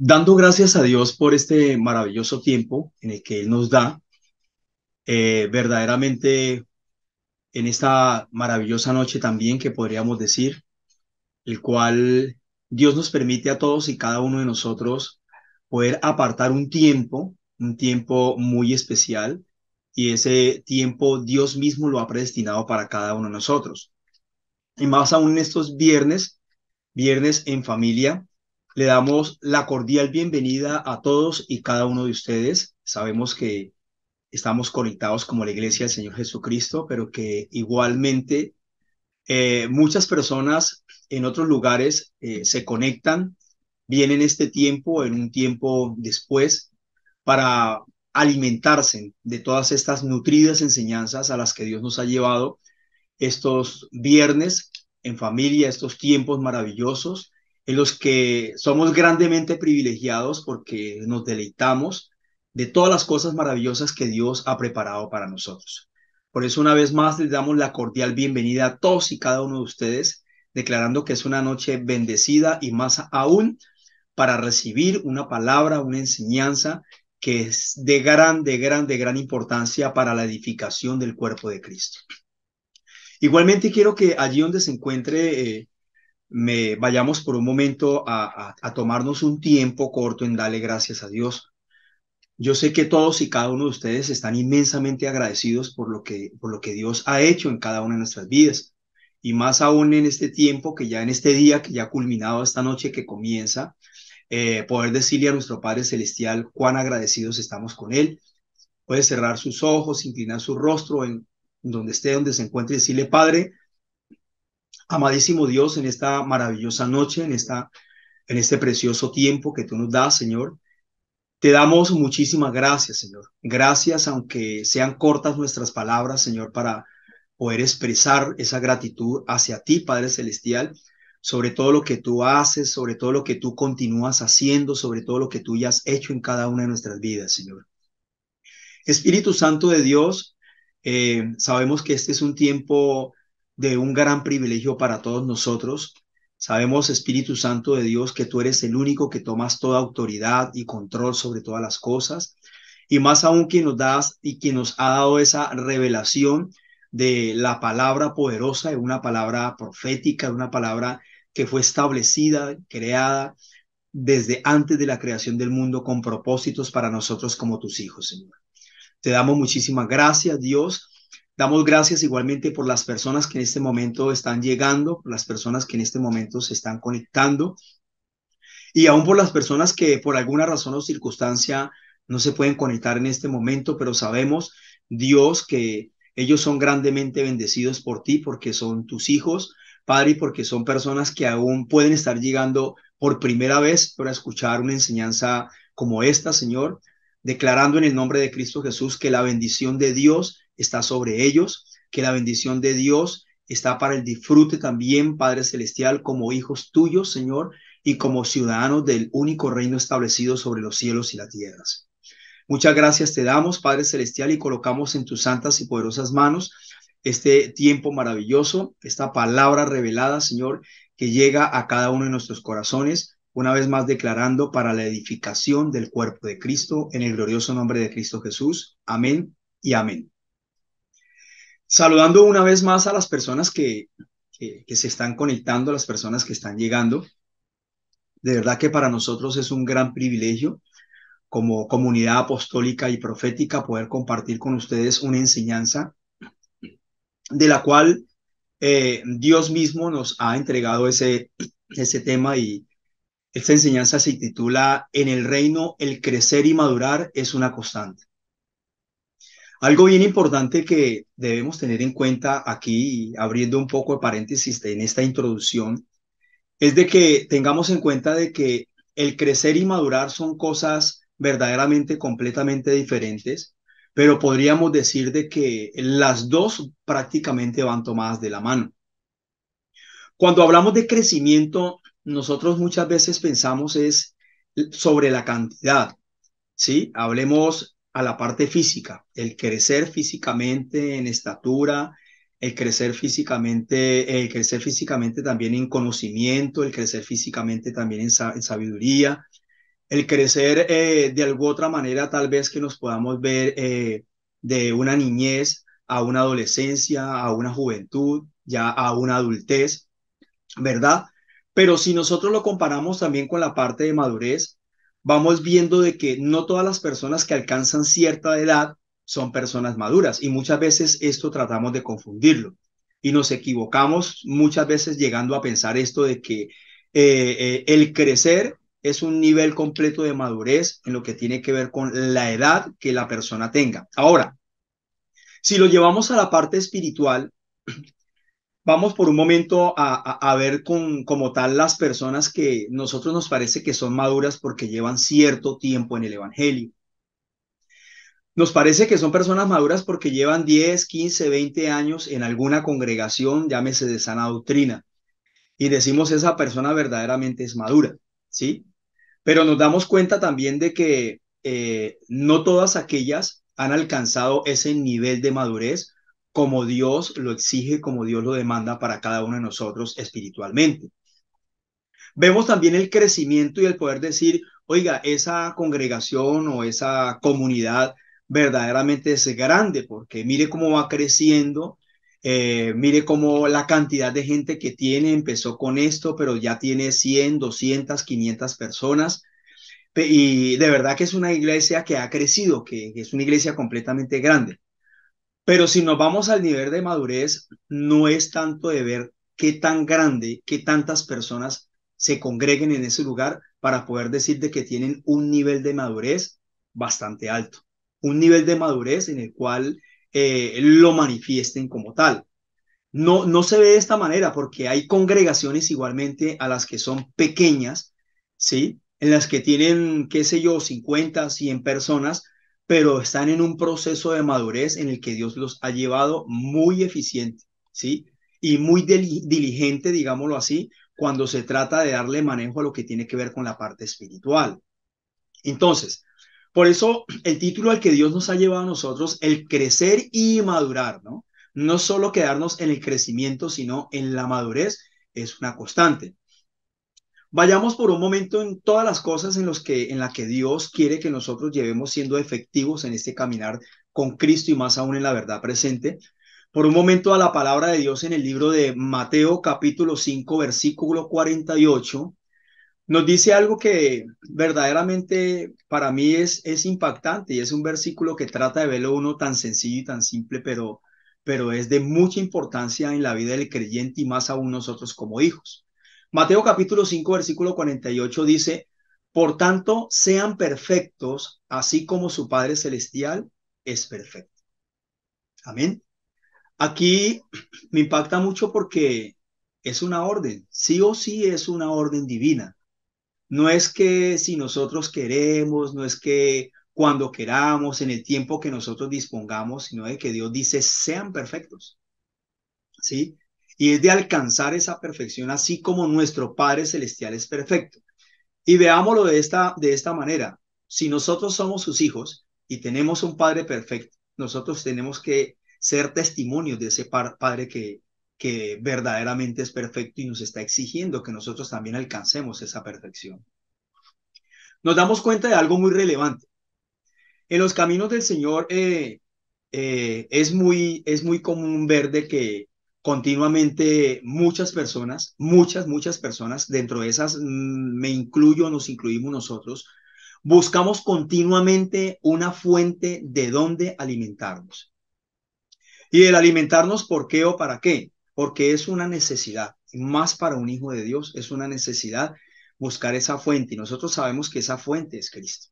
Dando gracias a Dios por este maravilloso tiempo en el que Él nos da, verdaderamente en esta maravillosa noche también que podríamos decir, el cual Dios nos permite a todos y cada uno de nosotros poder apartar un tiempo muy especial, y ese tiempo Dios mismo lo ha predestinado para cada uno de nosotros. Y más aún en estos viernes en familia. Le damos la cordial bienvenida a todos y cada uno de ustedes. Sabemos que estamos conectados como la Iglesia del Señor Jesucristo, pero que igualmente muchas personas en otros lugares se conectan, vienen este tiempo, en un tiempo después, para alimentarse de todas estas nutridas enseñanzas a las que Dios nos ha llevado estos viernes en familia, estos tiempos maravillosos en los que somos grandemente privilegiados porque nos deleitamos de todas las cosas maravillosas que Dios ha preparado para nosotros. Por eso una vez más les damos la cordial bienvenida a todos y cada uno de ustedes, declarando que es una noche bendecida y más aún para recibir una palabra, una enseñanza que es de gran importancia para la edificación del cuerpo de Cristo. Igualmente quiero que allí donde se encuentre, vayamos por un momento a tomarnos un tiempo corto en darle gracias a Dios. Yo sé que todos y cada uno de ustedes están inmensamente agradecidos por lo que Dios ha hecho en cada una de nuestras vidas. Y más aún en este tiempo, que ya en este día, que ya ha culminado esta noche que comienza, poder decirle a nuestro Padre Celestial cuán agradecidos estamos con Él. Puede cerrar sus ojos, inclinar su rostro en donde esté, donde se encuentre, y decirle: Padre, amadísimo Dios, en esta maravillosa noche, en este precioso tiempo que tú nos das, Señor, te damos muchísimas gracias, Señor. Gracias, aunque sean cortas nuestras palabras, Señor, para poder expresar esa gratitud hacia ti, Padre Celestial, sobre todo lo que tú haces, sobre todo lo que tú continúas haciendo, sobre todo lo que tú ya has hecho en cada una de nuestras vidas, Señor. Espíritu Santo de Dios, sabemos que este es un tiempo de un gran privilegio para todos nosotros. Sabemos, Espíritu Santo de Dios, que tú eres el único que tomas toda autoridad y control sobre todas las cosas. Y más aún quien nos das y quien nos ha dado esa revelación de la palabra poderosa, de una palabra profética, de una palabra que fue establecida, creada desde antes de la creación del mundo con propósitos para nosotros como tus hijos, Señor. Te damos muchísimas gracias, Dios. Damos gracias igualmente por las personas que en este momento están llegando, por las personas que en este momento se están conectando y aún por las personas que por alguna razón o circunstancia no se pueden conectar en este momento, pero sabemos, Dios, que ellos son grandemente bendecidos por ti porque son tus hijos, Padre, y porque son personas que aún pueden estar llegando por primera vez para escuchar una enseñanza como esta, Señor, declarando en el nombre de Cristo Jesús que la bendición de Dios está sobre ellos, que la bendición de Dios está para el disfrute también, Padre Celestial, como hijos tuyos, Señor, y como ciudadanos del único reino establecido sobre los cielos y las tierras. Muchas gracias te damos, Padre Celestial, y colocamos en tus santas y poderosas manos este tiempo maravilloso, esta palabra revelada, Señor, que llega a cada uno de nuestros corazones, una vez más declarando para la edificación del cuerpo de Cristo, en el glorioso nombre de Cristo Jesús. Amén y amén. Saludando una vez más a las personas que se están conectando, a las personas que están llegando. De verdad que para nosotros es un gran privilegio como comunidad apostólica y profética poder compartir con ustedes una enseñanza de la cual Dios mismo nos ha entregado ese tema, y esta enseñanza se titula En el reino el crecer y madurar es una constante. Algo bien importante que debemos tener en cuenta aquí, abriendo un poco de paréntesis en esta introducción, es de que tengamos en cuenta de que el crecer y madurar son cosas verdaderamente completamente diferentes, pero podríamos decir de que las dos prácticamente van tomadas de la mano. Cuando hablamos de crecimiento, nosotros muchas veces pensamos es sobre la cantidad, ¿sí? Hablemos a la parte física, el crecer físicamente en estatura, el crecer físicamente también en conocimiento, el crecer físicamente también en sabiduría, el crecer de alguna otra manera tal vez que nos podamos ver de una niñez a una adolescencia, a una juventud, ya a una adultez, ¿verdad? Pero si nosotros lo comparamos también con la parte de madurez, vamos viendo de que no todas las personas que alcanzan cierta edad son personas maduras, y muchas veces esto tratamos de confundirlo y nos equivocamos muchas veces llegando a pensar esto de que el crecer es un nivel completo de madurez en lo que tiene que ver con la edad que la persona tenga. Ahora, si lo llevamos a la parte espiritual, vamos por un momento a ver como tal las personas que nosotros nos parece que son maduras porque llevan cierto tiempo en el Evangelio. Nos parece que son personas maduras porque llevan 10, 15, 20 años en alguna congregación, llámese de sana doctrina, y decimos esa persona verdaderamente es madura, ¿sí? Pero nos damos cuenta también de que no todas aquellas han alcanzado ese nivel de madurez como Dios lo exige, como Dios lo demanda para cada uno de nosotros espiritualmente. Vemos también el crecimiento y el poder decir, oiga, esa congregación o esa comunidad verdaderamente es grande, porque mire cómo va creciendo, mire cómo la cantidad de gente que tiene empezó con esto, pero ya tiene 100, 200, 500 personas. Y de verdad que es una iglesia que ha crecido, que es una iglesia completamente grande. Pero si nos vamos al nivel de madurez, no es tanto de ver qué tan grande, qué tantas personas se congreguen en ese lugar para poder decir de que tienen un nivel de madurez bastante alto, un nivel de madurez en el cual lo manifiesten como tal. No, no se ve de esta manera porque hay congregaciones igualmente a las que son pequeñas, ¿sí? En las que tienen, qué sé yo, 50, 100 personas, pero están en un proceso de madurez en el que Dios los ha llevado muy eficiente, ¿sí? Y muy diligente, digámoslo así, cuando se trata de darle manejo a lo que tiene que ver con la parte espiritual. Entonces, por eso el título al que Dios nos ha llevado a nosotros, el crecer y madurar, ¿no? No solo quedarnos en el crecimiento, sino en la madurez, es una constante. Vayamos por un momento en todas las cosas en la que Dios quiere que nosotros llevemos siendo efectivos en este caminar con Cristo y más aún en la verdad presente. Por un momento a la palabra de Dios en el libro de Mateo capítulo 5 versículo 48 nos dice algo que verdaderamente para mí es impactante y es un versículo que trata de verlo uno tan sencillo y tan simple, pero es de mucha importancia en la vida del creyente y más aún nosotros como hijos. Mateo capítulo 5 versículo 48 dice, por tanto, sean perfectos, así como su Padre Celestial es perfecto. Amén. Aquí me impacta mucho porque es una orden, sí o sí es una orden divina. No es que si nosotros queremos, no es que cuando queramos, en el tiempo que nosotros dispongamos, sino de que Dios dice, sean perfectos, ¿sí? Y es de alcanzar esa perfección, así como nuestro Padre Celestial es perfecto. Y veámoslo de esta manera. Si nosotros somos sus hijos y tenemos un Padre perfecto, nosotros tenemos que ser testimonios de ese Padre que verdaderamente es perfecto y nos está exigiendo que nosotros también alcancemos esa perfección. Nos damos cuenta de algo muy relevante. En los caminos del Señor es muy común ver de que continuamente muchas personas, muchas personas, dentro de esas me incluyo, nos incluimos nosotros, buscamos continuamente una fuente de donde alimentarnos. Y el alimentarnos, ¿por qué o para qué? Porque es una necesidad, más para un hijo de Dios, es una necesidad buscar esa fuente. Y nosotros sabemos que esa fuente es Cristo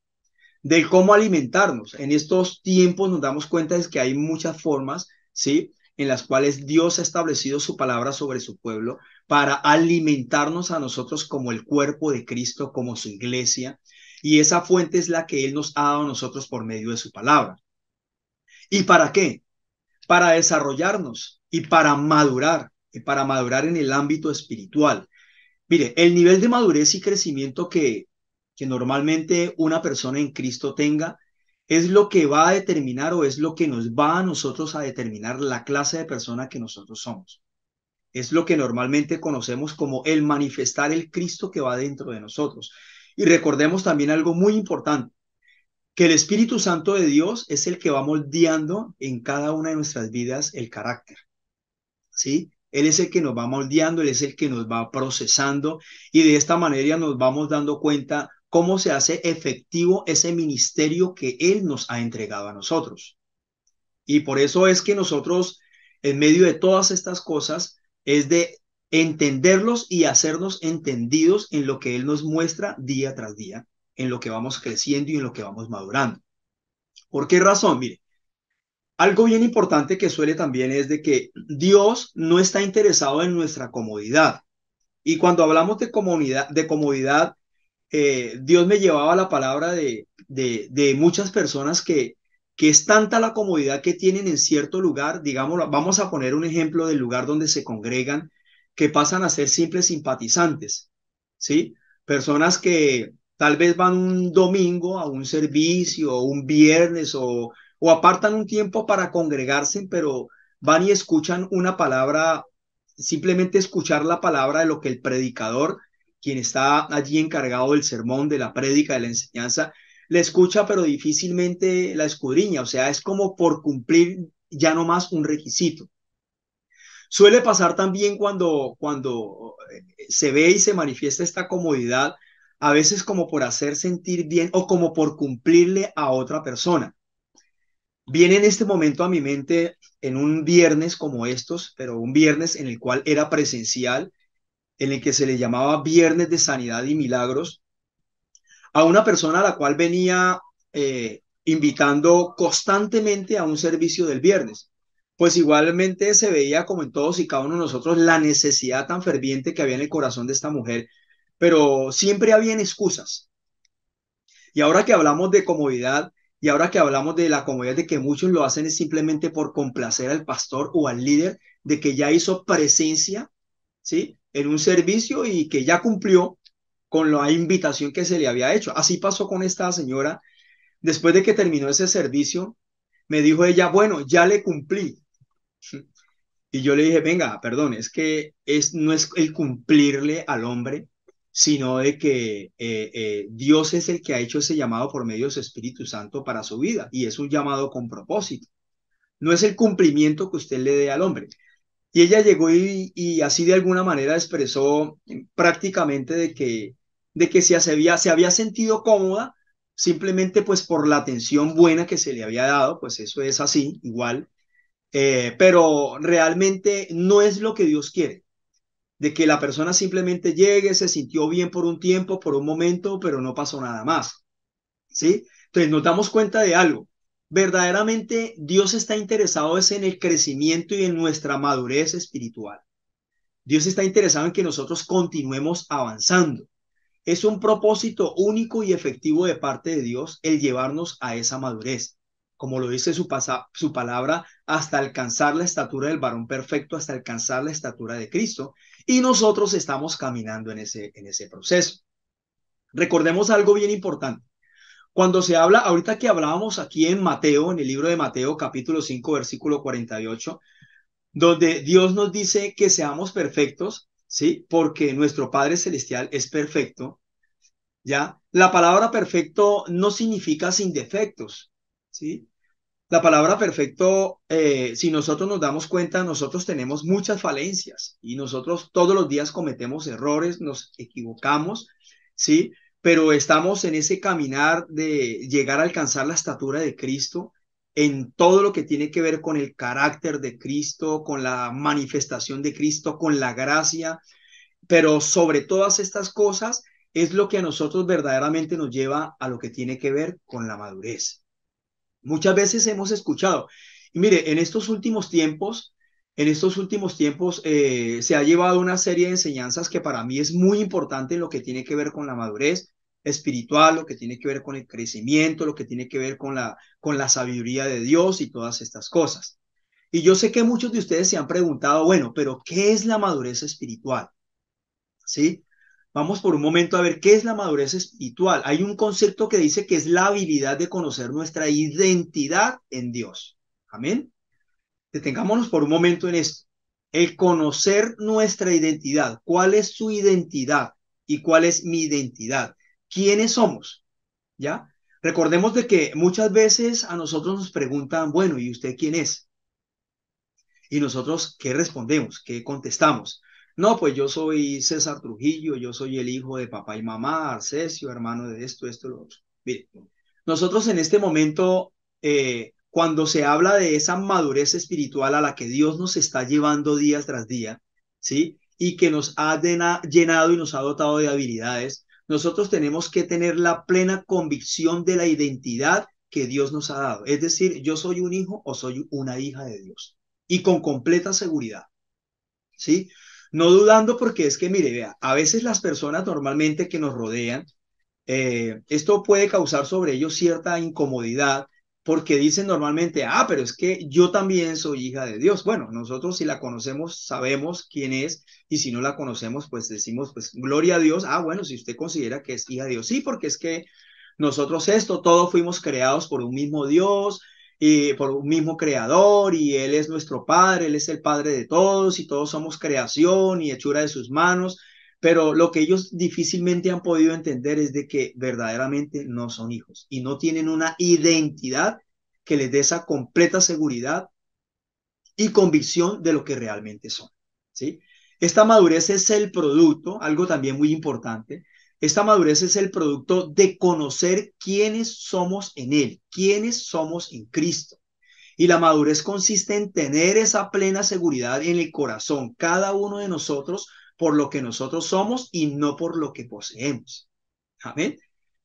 de cómo alimentarnos. En estos tiempos nos damos cuenta de que hay muchas formas, ¿sí? En las cuales Dios ha establecido su palabra sobre su pueblo para alimentarnos a nosotros como el cuerpo de Cristo, como su iglesia. Y esa fuente es la que Él nos ha dado a nosotros por medio de su palabra. ¿Y para qué? Para desarrollarnos y para madurar en el ámbito espiritual. Mire, el nivel de madurez y crecimiento que normalmente una persona en Cristo tenga es lo que va a determinar o es lo que nos va a nosotros a determinar la clase de persona que nosotros somos. Es lo que normalmente conocemos como el manifestar el Cristo que va dentro de nosotros. Y recordemos también algo muy importante, que el Espíritu Santo de Dios es el que va moldeando en cada una de nuestras vidas el carácter. ¿Sí? Él es el que nos va moldeando, Él es el que nos va procesando y de esta manera nos vamos dando cuenta cómo se hace efectivo ese ministerio que Él nos ha entregado a nosotros. Y por eso es que nosotros, en medio de todas estas cosas, es de entenderlos y hacernos entendidos en lo que Él nos muestra día tras día, en lo que vamos creciendo y en lo que vamos madurando. ¿Por qué razón? Mire, algo bien importante que suele también es de que Dios no está interesado en nuestra comodidad. Y cuando hablamos de comodidad, Dios me llevaba la palabra de muchas personas que es tanta la comodidad que tienen en cierto lugar, digamos, vamos a poner un ejemplo del lugar donde se congregan, que pasan a ser simples simpatizantes, ¿sí? Personas que tal vez van un domingo a un servicio o un viernes o apartan un tiempo para congregarse, pero van y escuchan una palabra, simplemente escuchar la palabra de lo que el predicador, quien está allí encargado del sermón, de la prédica, de la enseñanza, le escucha, pero difícilmente la escudriña. O sea, es como por cumplir ya no más un requisito. Suele pasar también cuando se ve y se manifiesta esta comodidad, a veces como por hacer sentir bien o como por cumplirle a otra persona. Viene en este momento a mi mente en un viernes como estos, pero un viernes en el cual era presencial, en el que se le llamaba Viernes de Sanidad y Milagros, a una persona a la cual venía invitando constantemente a un servicio del viernes. Pues igualmente se veía como en todos y cada uno de nosotros la necesidad tan ferviente que había en el corazón de esta mujer, pero siempre habían excusas. Y ahora que hablamos de comodidad y ahora que hablamos de la comodidad de que muchos lo hacen es simplemente por complacer al pastor o al líder de que ya hizo presencia, ¿sí? En un servicio y que ya cumplió con la invitación que se le había hecho. Así pasó con esta señora. Después de que terminó ese servicio, me dijo ella, bueno, ya le cumplí. Y yo le dije, venga, perdón, es que no es el cumplirle al hombre, sino de que Dios es el que ha hecho ese llamado por medio de su Espíritu Santo para su vida, y es un llamado con propósito. No es el cumplimiento que usted le dé al hombre. Y ella llegó y así de alguna manera expresó prácticamente de que se había sentido cómoda simplemente pues por la atención buena que se le había dado, pues eso es así, igual, pero realmente no es lo que Dios quiere, de que la persona simplemente llegue, se sintió bien por un tiempo, por un momento, pero no pasó nada más, ¿sí? Entonces nos damos cuenta de algo. Verdaderamente Dios está interesado es en el crecimiento y en nuestra madurez espiritual. Dios está interesado en que nosotros continuemos avanzando. Es un propósito único y efectivo de parte de Dios el llevarnos a esa madurez. Como lo dice su palabra, hasta alcanzar la estatura del varón perfecto, hasta alcanzar la estatura de Cristo. Y nosotros estamos caminando en ese proceso. Recordemos algo bien importante. Cuando se habla, ahorita que hablábamos aquí en Mateo, en el libro de Mateo, capítulo 5 versículo 48, donde Dios nos dice que seamos perfectos, ¿sí? Porque nuestro Padre Celestial es perfecto, ¿ya? La palabra perfecto no significa sin defectos, ¿sí? La palabra perfecto, si nosotros nos damos cuenta, nosotros tenemos muchas falencias y nosotros todos los días cometemos errores, nos equivocamos, ¿sí? Pero estamos en ese caminar de llegar a alcanzar la estatura de Cristo en todo lo que tiene que ver con el carácter de Cristo, con la manifestación de Cristo, con la gracia, pero sobre todas estas cosas es lo que a nosotros verdaderamente nos lleva a lo que tiene que ver con la madurez. Muchas veces hemos escuchado, y mire, en estos últimos tiempos se ha llevado una serie de enseñanzas que para mí es muy importante en lo que tiene que ver con la madurez espiritual, lo que tiene que ver con el crecimiento, lo que tiene que ver con la sabiduría de Dios y todas estas cosas. Y yo sé que muchos de ustedes se han preguntado, bueno, pero ¿qué es la madurez espiritual? ¿Sí? Vamos por un momento a ver qué es la madurez espiritual. Hay un concepto que dice que es la habilidad de conocer nuestra identidad en Dios. Amén. Detengámonos por un momento en esto. El conocer nuestra identidad. ¿Cuál es su identidad? ¿Y cuál es mi identidad? ¿Quiénes somos? ¿Ya? Recordemos de que muchas veces a nosotros nos preguntan, bueno, ¿y usted quién es? Y nosotros, ¿qué respondemos? ¿Qué contestamos? No, pues yo soy César Trujillo, yo soy el hijo de papá y mamá, Arcesio, hermano de esto, lo otro. Mire, nosotros en este momento, cuando se habla de esa madurez espiritual a la que Dios nos está llevando día tras día, ¿sí? Y que nos ha llenado y nos ha dotado de habilidades, nosotros tenemos que tener la plena convicción de la identidad que Dios nos ha dado. Es decir, yo soy un hijo o soy una hija de Dios y con completa seguridad, ¿sí? No dudando porque es que, mire, vea, a veces las personas normalmente que nos rodean, esto puede causar sobre ellos cierta incomodidad porque dicen normalmente, pero es que yo también soy hija de Dios. Bueno, nosotros si la conocemos sabemos quién es y si no la conocemos pues decimos pues gloria a Dios. Bueno, si usted considera que es hija de Dios, sí, porque es que nosotros todos fuimos creados por un mismo Dios y por un mismo creador y Él es nuestro Padre, Él es el Padre de todos y todos somos creación y hechura de sus manos. Pero lo que ellos difícilmente han podido entender es de que verdaderamente no son hijos y no tienen una identidad que les dé esa completa seguridad y convicción de lo que realmente son, ¿sí? Esta madurez es el producto, algo también muy importante, esta madurez es el producto de conocer quiénes somos en Él, quiénes somos en Cristo. Y la madurez consiste en tener esa plena seguridad en el corazón, cada uno de nosotros, por lo que nosotros somos y no por lo que poseemos. Amén.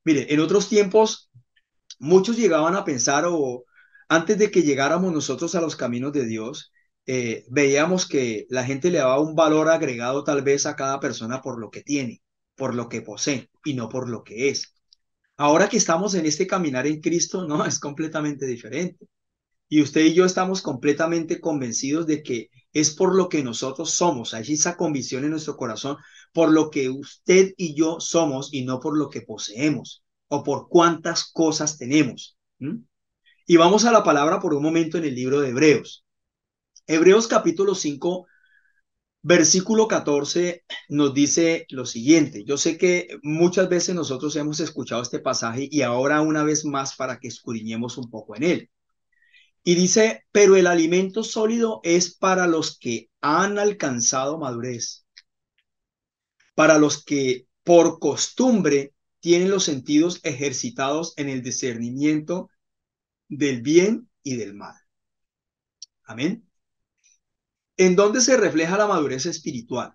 Mire, en otros tiempos, muchos llegaban a pensar, o antes de que llegáramos nosotros a los caminos de Dios, veíamos que la gente le daba un valor agregado tal vez a cada persona por lo que tiene, por lo que posee y no por lo que es. Ahora que estamos en este caminar en Cristo, no, es completamente diferente. Y usted y yo estamos completamente convencidos de que es por lo que nosotros somos. Hay esa convicción en nuestro corazón por lo que usted y yo somos y no por lo que poseemos o por cuántas cosas tenemos. ¿Mm? Y vamos a la palabra por un momento en el libro de Hebreos. Hebreos capítulo 5 Versículo 14 nos dice lo siguiente. Yo sé que muchas veces nosotros hemos escuchado este pasaje y ahora una vez más para que escudriñemos un poco en él. Y dice, pero el alimento sólido es para los que han alcanzado madurez, para los que por costumbre tienen los sentidos ejercitados en el discernimiento del bien y del mal. Amén. ¿En dónde se refleja la madurez espiritual?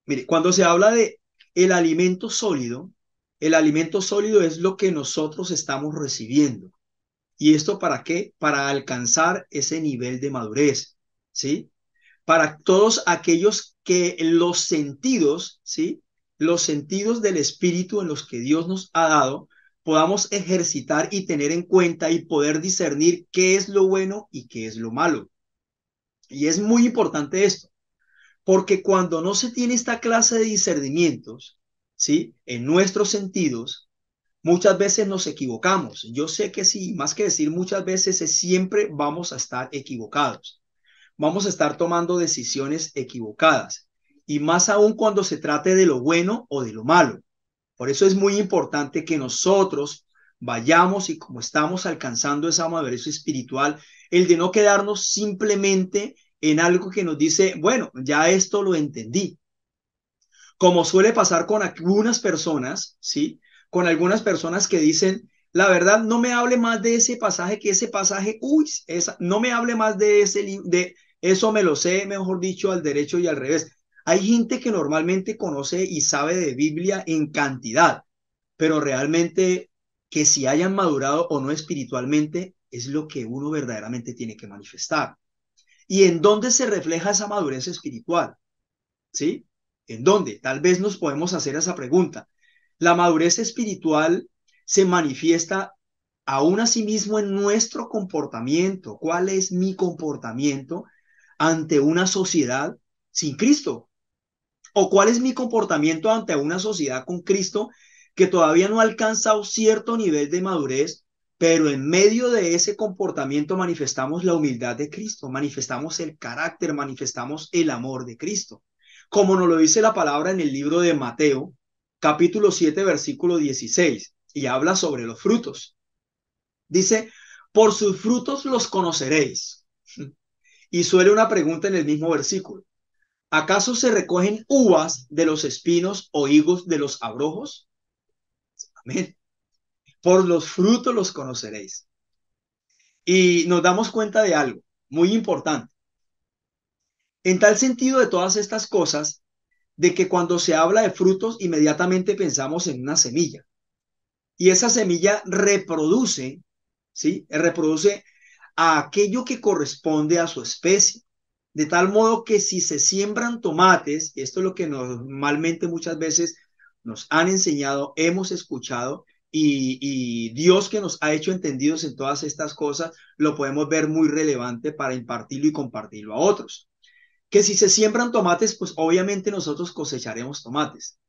Mire, cuando se habla de el alimento sólido es lo que nosotros estamos recibiendo. ¿Y esto para qué? Para alcanzar ese nivel de madurez, ¿sí? Para todos aquellos que los sentidos, ¿sí? Los sentidos del espíritu en los que Dios nos ha dado, podamos ejercitar y tener en cuenta y poder discernir qué es lo bueno y qué es lo malo. Y es muy importante esto, porque cuando no se tiene esta clase de discernimientos, ¿sí? En nuestros sentidos, muchas veces nos equivocamos. Yo sé que sí, más que decir muchas veces, es siempre vamos a estar equivocados. Vamos a estar tomando decisiones equivocadas. Y más aún cuando se trate de lo bueno o de lo malo. Por eso es muy importante que nosotros vayamos y como estamos alcanzando esa madurez espiritual, el de no quedarnos simplemente en algo que nos dice, bueno, ya esto lo entendí. Como suele pasar con algunas personas, ¿sí? Con algunas personas que dicen, la verdad, no me hable más de ese pasaje, que ese pasaje, uy, no me hable más de ese libro, de eso me lo sé, mejor dicho, al derecho y al revés. Hay gente que normalmente conoce y sabe de Biblia en cantidad, pero realmente que si hayan madurado o no espiritualmente es lo que uno verdaderamente tiene que manifestar. ¿Y en dónde se refleja esa madurez espiritual? ¿Sí? ¿En dónde? Tal vez nos podemos hacer esa pregunta. La madurez espiritual se manifiesta aún asimismo en nuestro comportamiento. ¿Cuál es mi comportamiento ante una sociedad sin Cristo? ¿O cuál es mi comportamiento ante una sociedad con Cristo que todavía no ha alcanzado cierto nivel de madurez, pero en medio de ese comportamiento manifestamos la humildad de Cristo, manifestamos el carácter, manifestamos el amor de Cristo? Como nos lo dice la palabra en el libro de Mateo, capítulo 7, versículo 16, y habla sobre los frutos. Dice, por sus frutos los conoceréis. Y suele una pregunta en el mismo versículo. ¿Acaso se recogen uvas de los espinos o higos de los abrojos? Amén. Por los frutos los conoceréis. Y nos damos cuenta de algo muy importante. En tal sentido de todas estas cosas, de que cuando se habla de frutos, inmediatamente pensamos en una semilla. Y esa semilla reproduce, ¿sí? Reproduce a aquello que corresponde a su especie. De tal modo que si se siembran tomates, esto es lo que normalmente muchas veces nos han enseñado, hemos escuchado, y Dios que nos ha hecho entendidos en todas estas cosas, lo podemos ver muy relevante para impartirlo y compartirlo a otros. Que si se siembran tomates, pues obviamente nosotros cosecharemos tomates.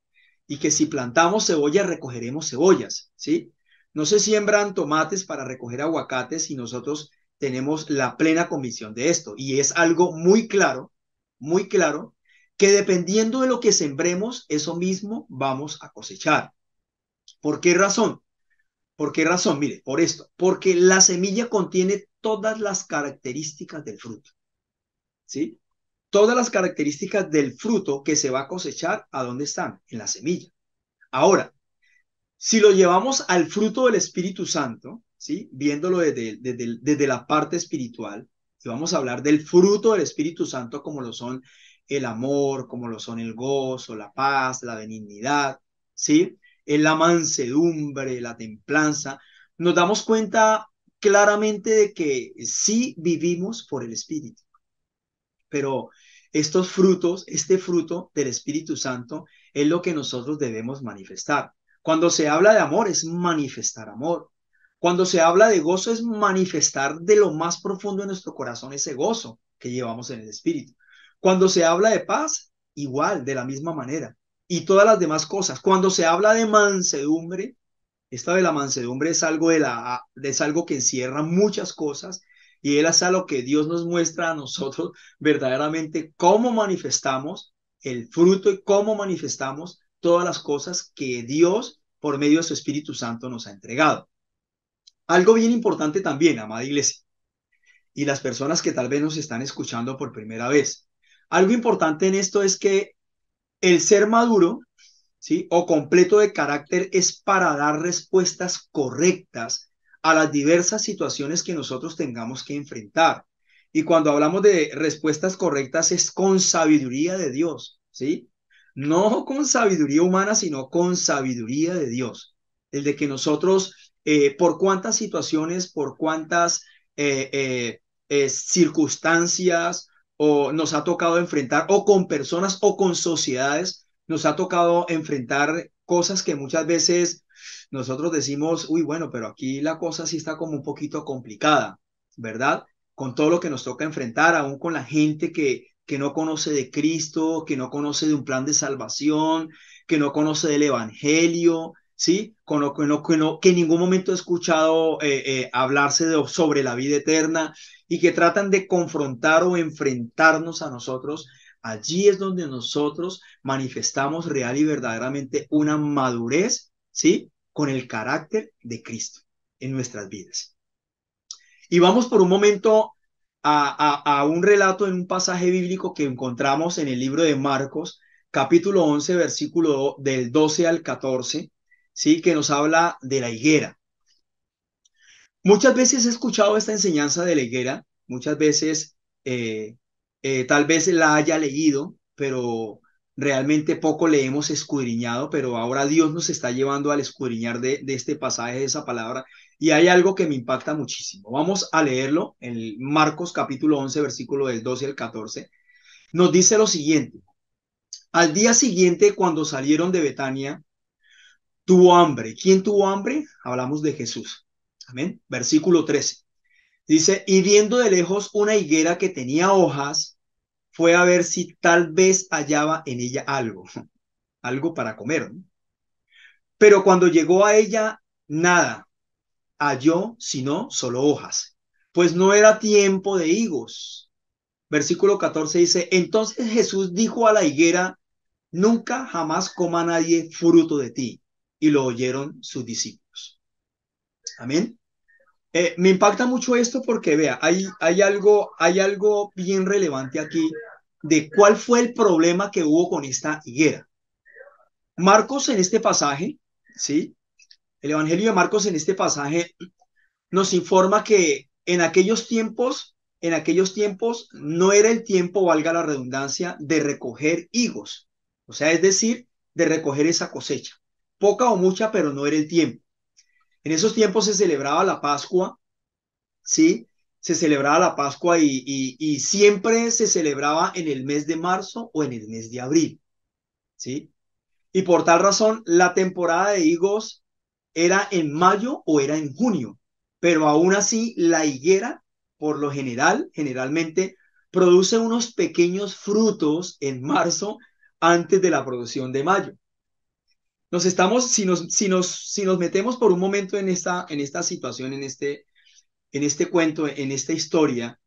Y que si plantamos cebollas, recogeremos cebollas, ¿sí? No se siembran tomates para recoger aguacates y nosotros tenemos la plena convicción de esto. Y es algo muy claro, que dependiendo de lo que sembremos, eso mismo vamos a cosechar. ¿Por qué razón? ¿Por qué razón? Mire, por esto. Porque la semilla contiene todas las características del fruto, ¿sí? Todas las características del fruto que se va a cosechar, ¿a dónde están? En la semilla. Ahora, si lo llevamos al fruto del Espíritu Santo, ¿sí? Viéndolo desde la parte espiritual, y vamos a hablar del fruto del Espíritu Santo como lo son el amor, como lo son el gozo, la paz, la benignidad, ¿sí? En la mansedumbre, la templanza, nos damos cuenta claramente de que sí vivimos por el Espíritu, pero estos frutos, este fruto del Espíritu Santo es lo que nosotros debemos manifestar. Cuando se habla de amor es manifestar amor. Cuando se habla de gozo es manifestar de lo más profundo de nuestro corazón ese gozo que llevamos en el Espíritu. Cuando se habla de paz, igual, de la misma manera. Y todas las demás cosas. Cuando se habla de mansedumbre, esta de la mansedumbre es algo, es algo que encierra muchas cosas Y Él hace lo que Dios nos muestra a nosotros verdaderamente cómo manifestamos el fruto y cómo manifestamos todas las cosas que Dios, por medio de su Espíritu Santo, nos ha entregado. Algo bien importante también, amada iglesia, y las personas que tal vez nos están escuchando por primera vez. Algo importante en esto es que el ser maduro, ¿sí? O completo de carácter es para dar respuestas correctas a las diversas situaciones que nosotros tengamos que enfrentar. Y cuando hablamos de respuestas correctas es con sabiduría de Dios, ¿sí? No con sabiduría humana, sino con sabiduría de Dios. El de que nosotros, por cuántas situaciones, por cuántas circunstancias o nos ha tocado enfrentar, o con personas o con sociedades, nos ha tocado enfrentar cosas que muchas veces nosotros decimos, uy, bueno, pero aquí la cosa sí está como un poquito complicada, ¿verdad? Con todo lo que nos toca enfrentar, aún con la gente que no conoce de Cristo, que no conoce de un plan de salvación, que no conoce del Evangelio, ¿sí? Con lo que en ningún momento he escuchado hablarse sobre la vida eterna y que tratan de confrontar o enfrentarnos a nosotros. Allí es donde nosotros manifestamos real y verdaderamente una madurez, ¿sí? Con el carácter de Cristo en nuestras vidas. Y vamos por un momento a un relato en un pasaje bíblico que encontramos en el libro de Marcos, capítulo 11, versículo del 12 al 14, ¿sí? Que nos habla de la higuera. Muchas veces he escuchado esta enseñanza de la higuera, muchas veces tal vez la haya leído, pero realmente poco le hemos escudriñado, pero ahora Dios nos está llevando al escudriñar de este pasaje, de esa palabra, y hay algo que me impacta muchísimo. Vamos a leerlo en Marcos capítulo 11, versículo del 12 al 14. Nos dice lo siguiente: al día siguiente, cuando salieron de Betania, tuvo hambre. ¿Quién tuvo hambre? Hablamos de Jesús. Amén. Versículo 13. Dice, y viendo de lejos una higuera que tenía hojas, fue a ver si tal vez hallaba en ella algo, algo para comer, ¿no? Pero cuando llegó a ella, nada halló sino solo hojas, pues no era tiempo de higos. Versículo 14 dice, entonces Jesús dijo a la higuera, nunca jamás coma nadie fruto de ti. Y lo oyeron sus discípulos. Amén. Me impacta mucho esto porque, vea, hay algo bien relevante aquí de cuál fue el problema que hubo con esta higuera. Marcos en este pasaje, ¿sí? El Evangelio de Marcos en este pasaje nos informa que en aquellos tiempos no era el tiempo, valga la redundancia, de recoger higos. O sea, es decir, de recoger esa cosecha. Poca o mucha, pero no era el tiempo. En esos tiempos se celebraba la Pascua, ¿sí? Se celebraba la Pascua y siempre se celebraba en el mes de marzo o en el mes de abril, ¿sí? Y por tal razón, la temporada de higos era en mayo o era en junio, pero aún así la higuera, por lo general, generalmente, produce unos pequeños frutos en marzo antes de la producción de mayo. Nos estamos, si nos metemos por un momento en esta situación, en este cuento, en esta historia,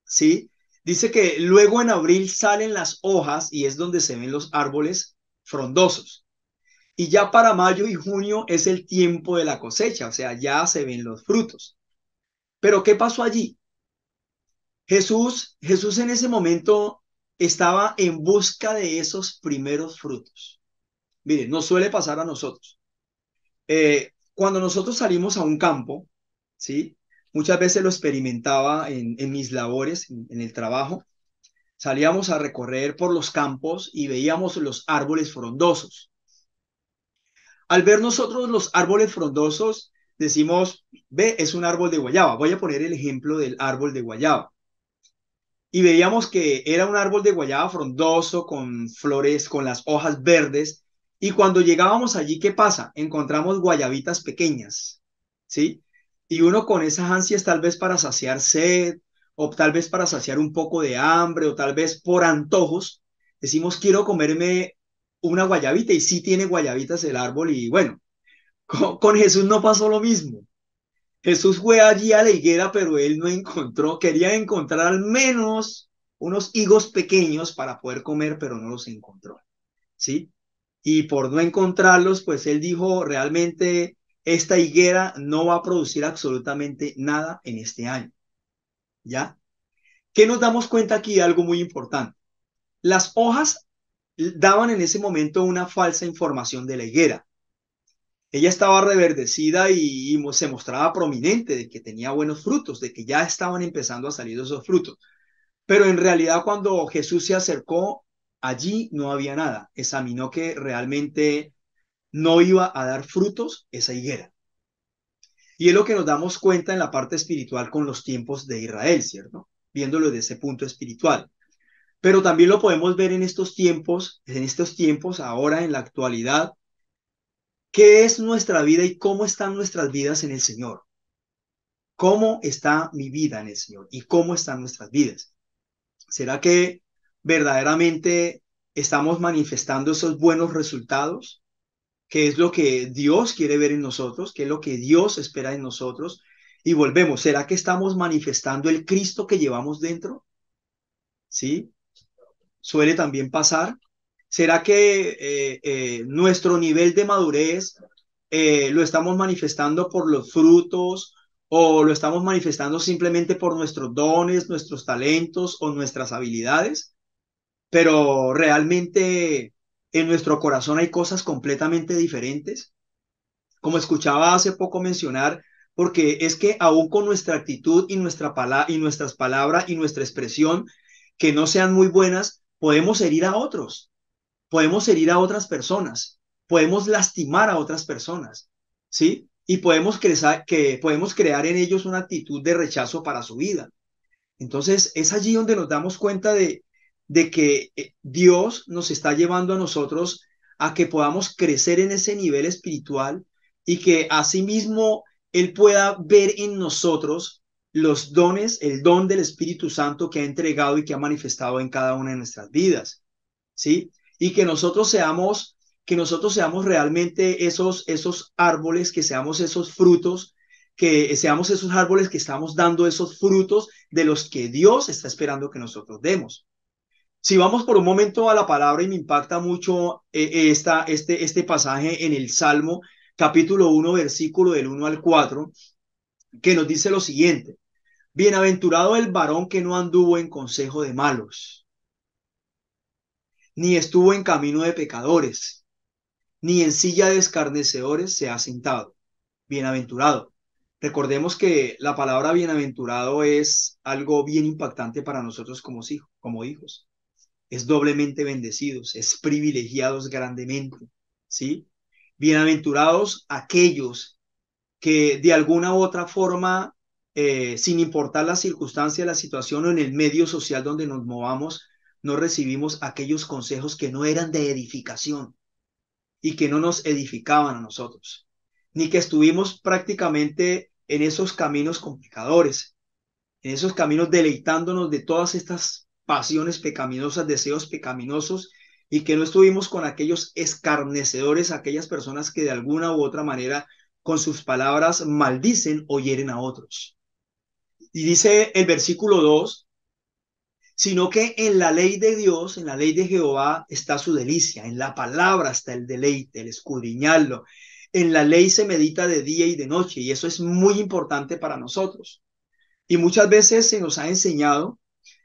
¿sí? Dice que luego en abril salen las hojas y es donde se ven los árboles frondosos. Y ya para mayo y junio es el tiempo de la cosecha, o sea, ya se ven los frutos. Pero ¿qué pasó allí? Jesús en ese momento estaba en busca de esos primeros frutos. Miren, nos suele pasar a nosotros. Cuando nosotros salimos a un campo, ¿sí? Muchas veces lo experimentaba en mis labores, en el trabajo. Salíamos a recorrer por los campos y veíamos los árboles frondosos. Al ver nosotros los árboles frondosos, decimos, ve, es un árbol de guayaba. Voy a poner el ejemplo del árbol de guayaba. Y veíamos que era un árbol de guayaba frondoso, con flores, con las hojas verdes. Y cuando llegábamos allí, ¿qué pasa? Encontramos guayabitas pequeñas, ¿sí? Y uno con esas ansias tal vez para saciar sed, o tal vez para saciar un poco de hambre, o tal vez por antojos, decimos, quiero comerme una guayabita, y sí tiene guayabitas el árbol, y bueno, con Jesús no pasó lo mismo. Jesús fue allí a la higuera, pero él no encontró, quería encontrar al menos unos higos pequeños para poder comer, pero no los encontró, ¿sí? Y por no encontrarlos, pues él dijo, realmente esta higuera no va a producir absolutamente nada en este año, ¿ya? ¿Qué nos damos cuenta aquí? Algo muy importante. Las hojas daban en ese momento una falsa información de la higuera. Ella estaba reverdecida y se mostraba prominente de que tenía buenos frutos, de que ya estaban empezando a salir esos frutos. Pero en realidad cuando Jesús se acercó, allí no había nada. Examinó que realmente no iba a dar frutos esa higuera. Y es lo que nos damos cuenta en la parte espiritual con los tiempos de Israel, ¿cierto? Viéndolo desde ese punto espiritual. Pero también lo podemos ver en estos tiempos, ahora en la actualidad, qué es nuestra vida y cómo están nuestras vidas en el Señor. ¿Cómo está mi vida en el Señor? ¿Y cómo están nuestras vidas? ¿Será que verdaderamente estamos manifestando esos buenos resultados? ¿Qué es lo que Dios quiere ver en nosotros? ¿Qué es lo que Dios espera en nosotros? Y volvemos, ¿será que estamos manifestando el Cristo que llevamos dentro? ¿Sí? Suele también pasar. ¿Será que nuestro nivel de madurez lo estamos manifestando por los frutos o lo estamos manifestando simplemente por nuestros dones, nuestros talentos o nuestras habilidades? Pero realmente en nuestro corazón hay cosas completamente diferentes. Como escuchaba hace poco mencionar, porque es que aún con nuestra actitud y y nuestras palabras y nuestra expresión que no sean muy buenas, podemos herir a otros, podemos herir a otras personas, podemos lastimar a otras personas, ¿sí? Y podemos crear en ellos una actitud de rechazo para su vida. Entonces, es allí donde nos damos cuenta de que Dios nos está llevando a nosotros a que podamos crecer en ese nivel espiritual y que asimismo Él pueda ver en nosotros los dones, el don del Espíritu Santo que ha entregado y que ha manifestado en cada una de nuestras vidas, ¿sí? Y que nosotros seamos realmente esos árboles, que seamos esos frutos, que seamos esos árboles que estamos dando esos frutos de los que Dios está esperando que nosotros demos. Si vamos por un momento a la palabra y me impacta mucho este pasaje en el Salmo, capítulo 1, versículo del 1 al 4, que nos dice lo siguiente: Bienaventurado el varón que no anduvo en consejo de malos, ni estuvo en camino de pecadores, ni en silla de escarnecedores se ha sentado. Bienaventurado. Recordemos que la palabra bienaventurado es algo bien impactante para nosotros como hijos. Es doblemente bendecidos, es privilegiados grandemente, ¿sí? Bienaventurados aquellos que de alguna u otra forma, sin importar la circunstancia, la situación o en el medio social donde nos movamos, no recibimos aquellos consejos que no eran de edificación y que no nos edificaban a nosotros, ni que estuvimos prácticamente en esos caminos complicadores, en esos caminos deleitándonos de todas estas pasiones pecaminosas, deseos pecaminosos, y que no estuvimos con aquellos escarnecedores, aquellas personas que de alguna u otra manera con sus palabras maldicen o hieren a otros. Y dice el versículo 2: sino que en la ley de Dios, en la ley de Jehová está su delicia, en la palabra está el deleite, el escudriñarlo. En la ley se medita de día y de noche, y eso es muy importante para nosotros. Y muchas veces se nos ha enseñado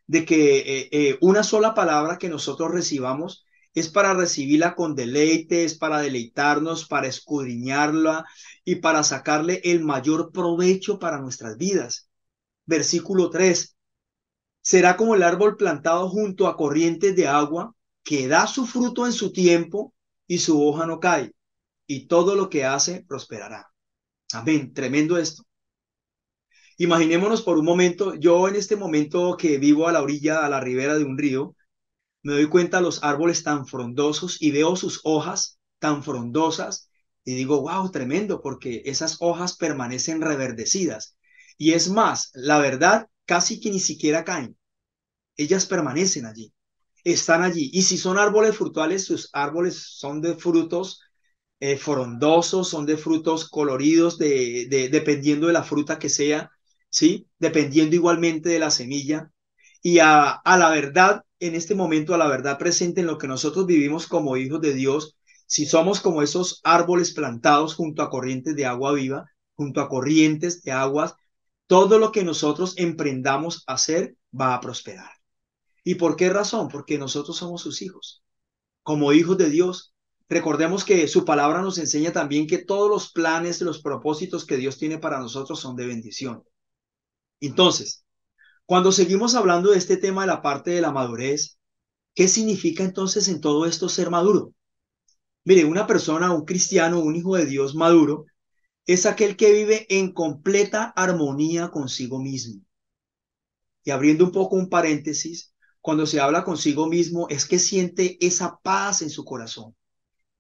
de que una sola palabra que nosotros recibamos es para recibirla con deleite, es para deleitarnos, para escudriñarla y para sacarle el mayor provecho para nuestras vidas. Versículo 3: será como el árbol plantado junto a corrientes de agua, que da su fruto en su tiempo y su hoja no cae, y todo lo que hace prosperará. Amén. Tremendo esto. Imaginémonos por un momento, yo en este momento que vivo a la orilla, a la ribera de un río, me doy cuenta de los árboles tan frondosos y veo sus hojas tan frondosas y digo, wow, tremendo, porque esas hojas permanecen reverdecidas. Y es más, la verdad, casi que ni siquiera caen, ellas permanecen allí, están allí. Y si son árboles frutales, sus árboles son de frutos frondosos, son de frutos coloridos, dependiendo de la fruta que sea, ¿sí? Dependiendo igualmente de la semilla. Y a la verdad, en este momento, a la verdad presente en lo que nosotros vivimos como hijos de Dios, si somos como esos árboles plantados junto a corrientes de agua viva, junto a corrientes de aguas, todo lo que nosotros emprendamos a hacer va a prosperar. ¿Y por qué razón? Porque nosotros somos sus hijos. Como hijos de Dios, recordemos que su palabra nos enseña también que todos los planes, los propósitos que Dios tiene para nosotros son de bendición. Entonces, cuando seguimos hablando de este tema de la parte de la madurez, ¿qué significa entonces en todo esto ser maduro? Mire, una persona, un cristiano, un hijo de Dios maduro, es aquel que vive en completa armonía consigo mismo. Y abriendo un poco un paréntesis, cuando se habla consigo mismo es que siente esa paz en su corazón.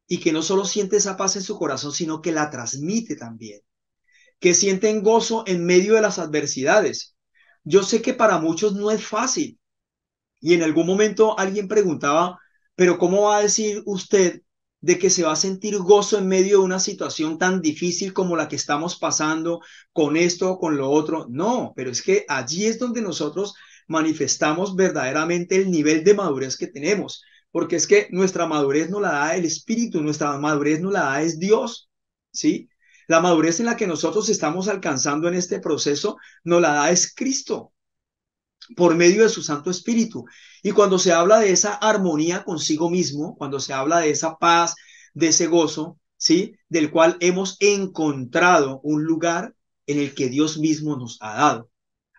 Y que no solo siente esa paz en su corazón, sino que la transmite también. Que sienten gozo en medio de las adversidades. Yo sé que para muchos no es fácil. Y en algún momento alguien preguntaba, pero ¿cómo va a decir usted de que se va a sentir gozo en medio de una situación tan difícil como la que estamos pasando con esto o con lo otro? No, pero es que allí es donde nosotros manifestamos verdaderamente el nivel de madurez que tenemos, porque es que nuestra madurez no la da el Espíritu, nuestra madurez no la da es Dios, ¿sí? La madurez en la que nosotros estamos alcanzando en este proceso no la da es Cristo por medio de su Santo Espíritu. Y cuando se habla de esa armonía consigo mismo, cuando se habla de esa paz, de ese gozo, ¿sí? Del cual hemos encontrado un lugar en el que Dios mismo nos ha dado.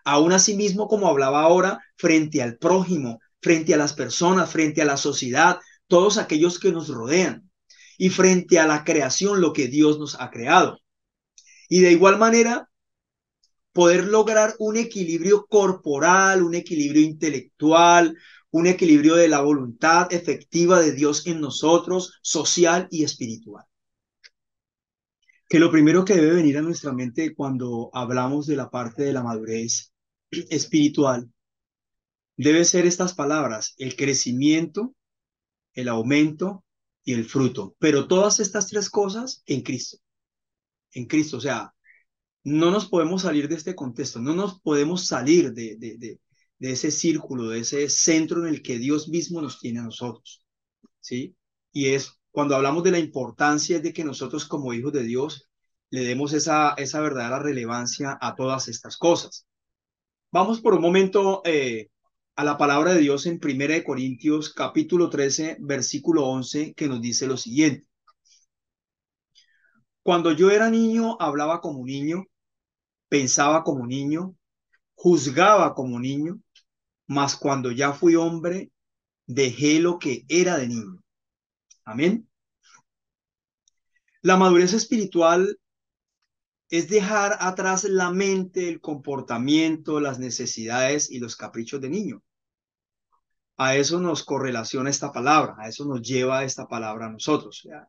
Aún así mismo, como hablaba ahora, frente al prójimo, frente a las personas, frente a la sociedad, todos aquellos que nos rodean y frente a la creación, lo que Dios nos ha creado. Y de igual manera, poder lograr un equilibrio corporal, un equilibrio intelectual, un equilibrio de la voluntad efectiva de Dios en nosotros, social y espiritual. Que lo primero que debe venir a nuestra mente cuando hablamos de la parte de la madurez espiritual debe ser estas palabras: el crecimiento, el aumento y el fruto. Pero todas estas tres cosas en Cristo, o sea, no nos podemos salir de este contexto, no nos podemos salir de ese círculo, de ese centro en el que Dios mismo nos tiene a nosotros, ¿sí? Y es cuando hablamos de la importancia de que nosotros como hijos de Dios le demos esa verdadera relevancia a todas estas cosas. Vamos por un momento a la palabra de Dios en 1 Corintios capítulo 13, versículo 11, que nos dice lo siguiente: cuando yo era niño, hablaba como niño, pensaba como niño, juzgaba como niño, mas cuando ya fui hombre, dejé lo que era de niño. Amén. La madurez espiritual es dejar atrás la mente, el comportamiento, las necesidades y los caprichos de niño. A eso nos correlaciona esta palabra, a eso nos lleva esta palabra a nosotros. ¿Ya?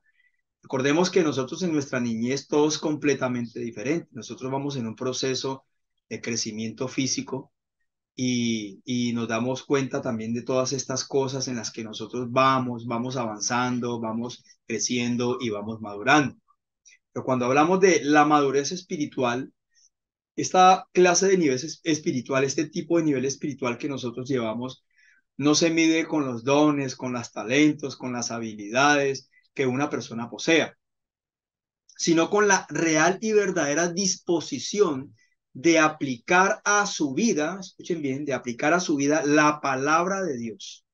Recordemos que nosotros en nuestra niñez todo es completamente diferente. Nosotros vamos en un proceso de crecimiento físico y nos damos cuenta también de todas estas cosas en las que nosotros vamos avanzando, vamos creciendo y vamos madurando. Pero cuando hablamos de la madurez espiritual, esta clase de nivel espiritual, este tipo de nivel espiritual que nosotros llevamos, no se mide con los dones, con los talentos, con las habilidades que una persona posea, sino con la real y verdadera disposición de aplicar a su vida, escuchen bien, de aplicar a su vida la palabra de Dios,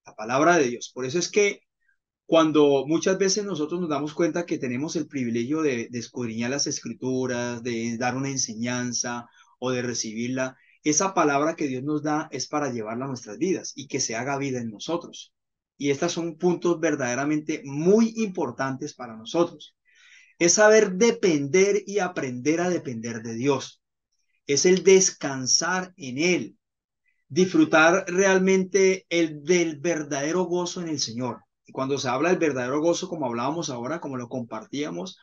la palabra de Dios. Por eso es que cuando muchas veces nosotros nos damos cuenta que tenemos el privilegio de escudriñar las escrituras, de dar una enseñanza o de recibirla, esa palabra que Dios nos da es para llevarla a nuestras vidas y que se haga vida en nosotros. Y estos son puntos verdaderamente muy importantes para nosotros. Es saber depender y aprender a depender de Dios. Es el descansar en Él, disfrutar realmente del verdadero gozo en el Señor. Y cuando se habla del verdadero gozo, como hablábamos ahora, como lo compartíamos,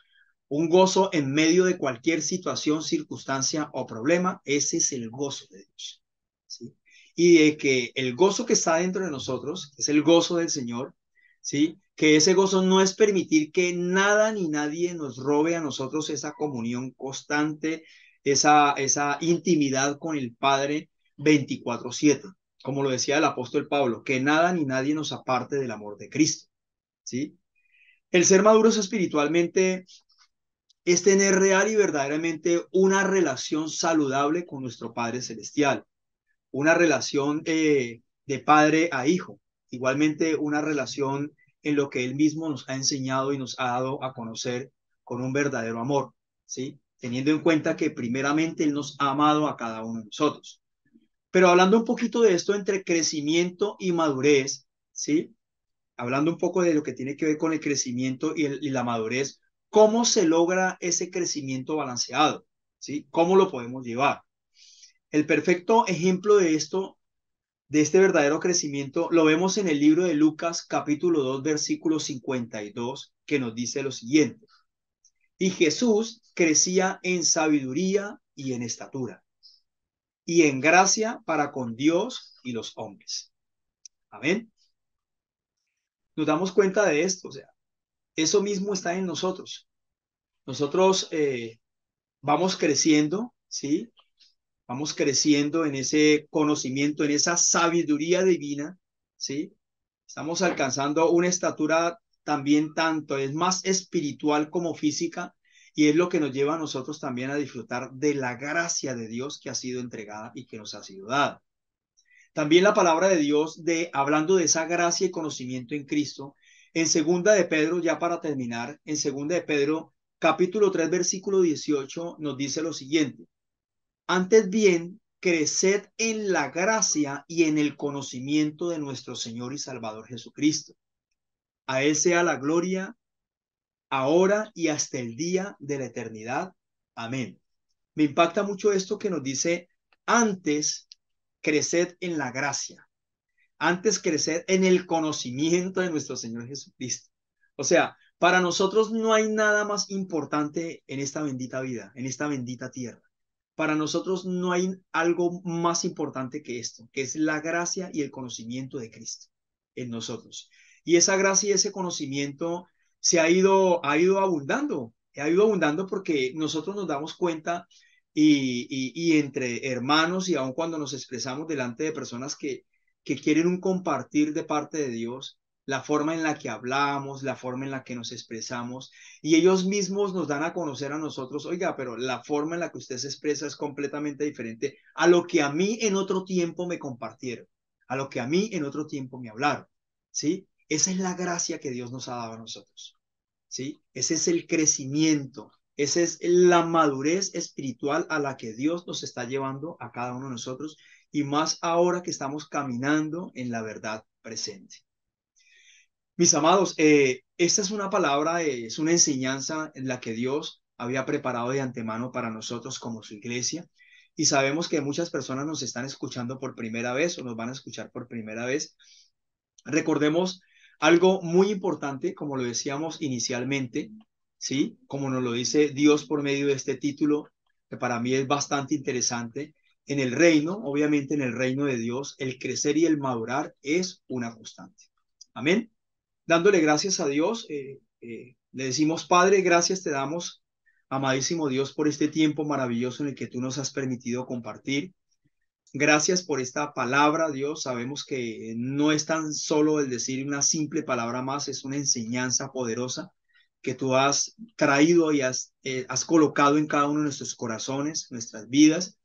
un gozo en medio de cualquier situación, circunstancia o problema, ese es el gozo de Dios. ¿Sí? Y de que el gozo que está dentro de nosotros, es el gozo del Señor, ¿sí? que ese gozo no es permitir que nada ni nadie nos robe a nosotros esa comunión constante, esa intimidad con el Padre 24/7, como lo decía el apóstol Pablo, que nada ni nadie nos aparte del amor de Cristo, ¿sí? El ser maduros espiritualmente es tener real y verdaderamente una relación saludable con nuestro Padre Celestial, una relación de padre a hijo, igualmente una relación en lo que Él mismo nos ha enseñado y nos ha dado a conocer con un verdadero amor, ¿sí? Teniendo en cuenta que primeramente Él nos ha amado a cada uno de nosotros. Pero hablando un poquito de esto entre crecimiento y madurez, ¿sí? Hablando un poco de lo que tiene que ver con el crecimiento y la madurez, ¿cómo se logra ese crecimiento balanceado? ¿Sí? ¿Cómo lo podemos llevar? El perfecto ejemplo de esto, de este verdadero crecimiento, lo vemos en el libro de Lucas, capítulo 2 versículo 52, que nos dice lo siguiente: y Jesús crecía en sabiduría y en estatura, y en gracia para con Dios y los hombres. Amén. Nos damos cuenta de esto, o sea, eso mismo está en nosotros. Nosotros vamos creciendo, ¿sí? Vamos creciendo en ese conocimiento, en esa sabiduría divina, ¿sí? Estamos alcanzando una estatura también tanto, es más espiritual como física, y es lo que nos lleva a nosotros también a disfrutar de la gracia de Dios que ha sido entregada y que nos ha sido dada. También la palabra de Dios, hablando de esa gracia y conocimiento en Cristo, en segunda de Pedro, ya para terminar, en segunda de Pedro, capítulo 3 versículo 18 nos dice lo siguiente: antes bien, creced en la gracia y en el conocimiento de nuestro Señor y Salvador Jesucristo. A Él sea la gloria, ahora y hasta el día de la eternidad. Amén. Me impacta mucho esto que nos dice: antes, creced en la gracia. Antes, creced en el conocimiento de nuestro Señor Jesucristo. O sea, para nosotros no hay nada más importante en esta bendita vida, en esta bendita tierra. Para nosotros no hay algo más importante que esto, que es la gracia y el conocimiento de Cristo en nosotros. Y esa gracia y ese conocimiento ha ido abundando porque nosotros nos damos cuenta y entre hermanos y aun cuando nos expresamos delante de personas que quieren un compartir de parte de Dios, la forma en la que hablamos, la forma en la que nos expresamos, y ellos mismos nos dan a conocer a nosotros: oiga, pero la forma en la que usted se expresa es completamente diferente a lo que a mí en otro tiempo me compartieron, a lo que a mí en otro tiempo me hablaron, ¿sí? Esa es la gracia que Dios nos ha dado a nosotros, ¿sí? Ese es el crecimiento, esa es la madurez espiritual a la que Dios nos está llevando a cada uno de nosotros, y más ahora que estamos caminando en la verdad presente. Mis amados, esta es una palabra, es una enseñanza en la que Dios había preparado de antemano para nosotros como su iglesia, y sabemos que muchas personas nos están escuchando por primera vez o nos van a escuchar por primera vez. Recordemos algo muy importante, como lo decíamos inicialmente, ¿sí? Como nos lo dice Dios por medio de este título, que para mí es bastante interesante. En el reino, obviamente en el reino de Dios, el crecer y el madurar es una constante. Amén. Dándole gracias a Dios, le decimos: Padre, gracias te damos, amadísimo Dios, por este tiempo maravilloso en el que tú nos has permitido compartir. Gracias por esta palabra, Dios. Sabemos que no es tan solo el decir una simple palabra más, es una enseñanza poderosa que tú has traído y has colocado en cada uno de nuestros corazones, nuestras vidas,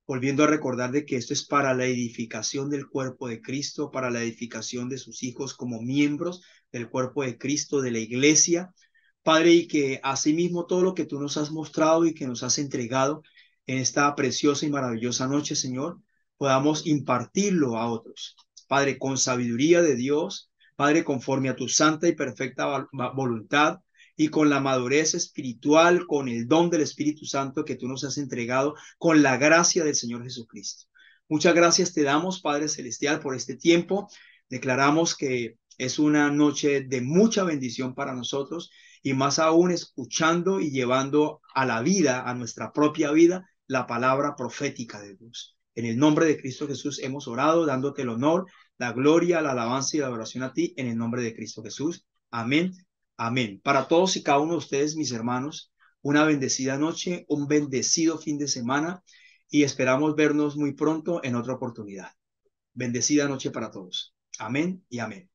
volviendo a recordar de que esto es para la edificación del cuerpo de Cristo, para la edificación de sus hijos como miembros del cuerpo de Cristo, de la iglesia. Padre, y que asimismo todo lo que tú nos has mostrado y que nos has entregado en esta preciosa y maravillosa noche, Señor, podamos impartirlo a otros. Padre, con sabiduría de Dios, Padre, conforme a tu santa y perfecta voluntad, y con la madurez espiritual, con el don del Espíritu Santo que tú nos has entregado, con la gracia del Señor Jesucristo. Muchas gracias te damos, Padre Celestial, por este tiempo. Declaramos que es una noche de mucha bendición para nosotros, y más aún escuchando y llevando a la vida, a nuestra propia vida, la palabra profética de Dios. En el nombre de Cristo Jesús hemos orado, dándote el honor, la gloria, la alabanza y la adoración a ti, en el nombre de Cristo Jesús. Amén. Amén. Para todos y cada uno de ustedes, mis hermanos, una bendecida noche, un bendecido fin de semana y esperamos vernos muy pronto en otra oportunidad. Bendecida noche para todos. Amén y amén.